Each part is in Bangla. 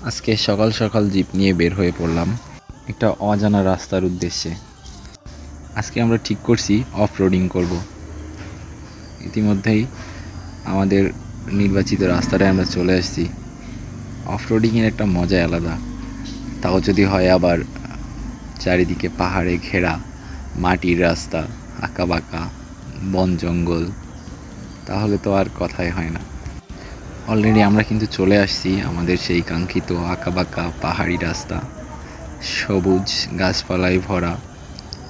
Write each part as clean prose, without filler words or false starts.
আজকে সকাল সকাল জিপ নিয়ে বের হয়ে পড়লাম একটা অজানা রাস্তার উদ্দেশ্যে। আজকে আমরা ঠিক করছি অফ রোডিং করব। ইতিমধ্যেই আমাদের নির্বাচিত রাস্তাটায় আমরা চলে আসছি। অফ রোডিংয়ের একটা মজা আলাদা, তাও যদি হয় আবার চারিদিকে পাহাড়ে ঘেরা মাটির রাস্তা, আঁকাবাঁকা বন জঙ্গল, তাহলে তো আর কথাই হয় না। অলরেডি আমরা কিন্তু চলে আসছি আমাদের সেই কাঙ্ক্ষিত আঁকাবাঁকা পাহাড়ি রাস্তা, সবুজ গাছপালায় ভরা।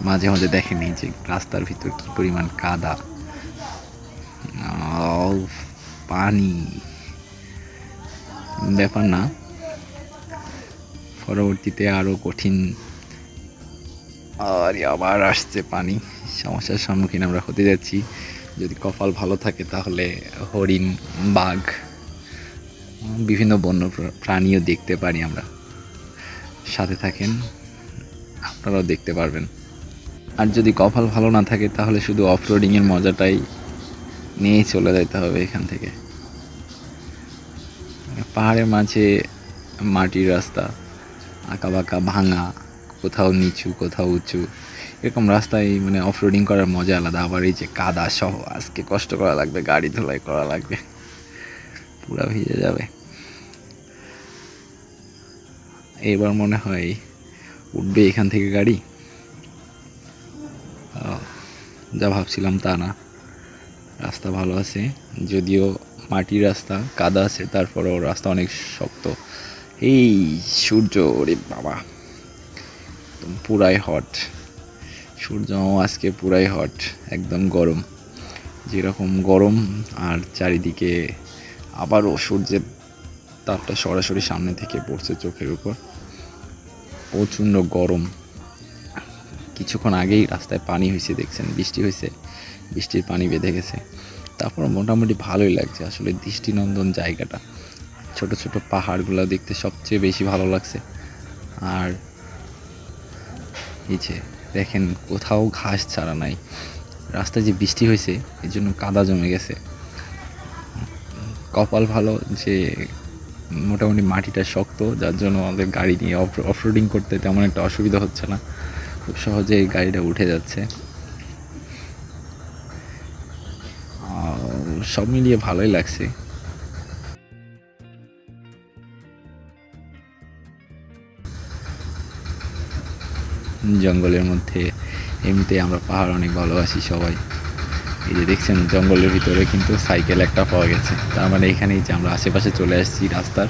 মাঝে মাঝে দেখেনি যে রাস্তার ভিতর কি পরিমাণ কাদা, পানি, ব্যাপার না। পরবর্তীতে আরো কঠিন, আর আবার আসছে পানি। সমস্যার সম্মুখীন আমরা হতে যাচ্ছি। যদি কপাল ভালো থাকে তাহলে হরিণ, বাঘ, বিভিন্ন বন্য প্রাণীও দেখতে পারি আমরা। সাথে থাকেন, আপনারাও দেখতে পারবেন। আর যদি কপাল ভালো না থাকে তাহলে শুধু অফ রোডিংয়ের মজাটাই নিয়ে চলে যেতে হবে এখান থেকে। পাহাড়ের মাঝে মাটির রাস্তা, আঁকাবাঁকা ভাঙা, কোথাও নিচু কোথাও উঁচু, এরকম রাস্তায় মানে অফ রোডিং করার মজা আলাদা। আবার এই যে কাদা সহ আজকে কষ্ট করা লাগবে, গাড়ি ধোলাই করা লাগবে, পুরা ভিজে যাবে। এবার মনে হয় উঠবে এখান থেকে গাড়ি। যা ভাবছিলাম তা না, রাস্তা ভালো আছে, যদিও মাটির রাস্তা, কাদা আছে, তারপরেও রাস্তা অনেক শক্ত। এই সূর্য, ওরে বাবা, পুরাই হট। সূর্য আজকে পুরাই হট, একদম গরম। যেরকম গরম, আর চারিদিকে আবারও সূর্যের তাপটা সরাসরি সামনে থেকে পড়ছে চোখের উপর। প্রচণ্ড গরম। কিছুক্ষণ আগেই রাস্তায় পানি হয়েছে, দেখছেন, বৃষ্টি হয়েছে, বৃষ্টির পানি বেঁধে গেছে। তারপর মোটামুটি ভালোই লাগছে আসলে। দৃষ্টিনন্দন জায়গাটা, ছোট ছোট পাহাড়গুলো দেখতে সবচেয়ে বেশি ভালো লাগছে। আর এই যে দেখেন, কোথাও ঘাস ছাড়া নাই। রাস্তায় যে বৃষ্টি হয়েছে এর জন্য কাদা জমে গেছে। কপাল ভালো যে মোটামুটি মাটিটা শক্ত, যার জন্য আমাদের গাড়ি নিয়ে অফ রোডিং করতে তেমন একটা অসুবিধা হচ্ছে না, খুব সহজে গাড়িটা উঠে যাচ্ছে। সব মিলিয়ে ভালোই লাগছে। জঙ্গলের মধ্যে, এমনিতে আমরা পাহাড় অনেক ভালোবাসি সবাই। এই যে দেখছেন জঙ্গলের ভিতরে কিন্তু সাইকেল একটা পাওয়া গেছে, তার মানে এখানেই যে আমরা আশেপাশে চলে আসছি রাস্তার।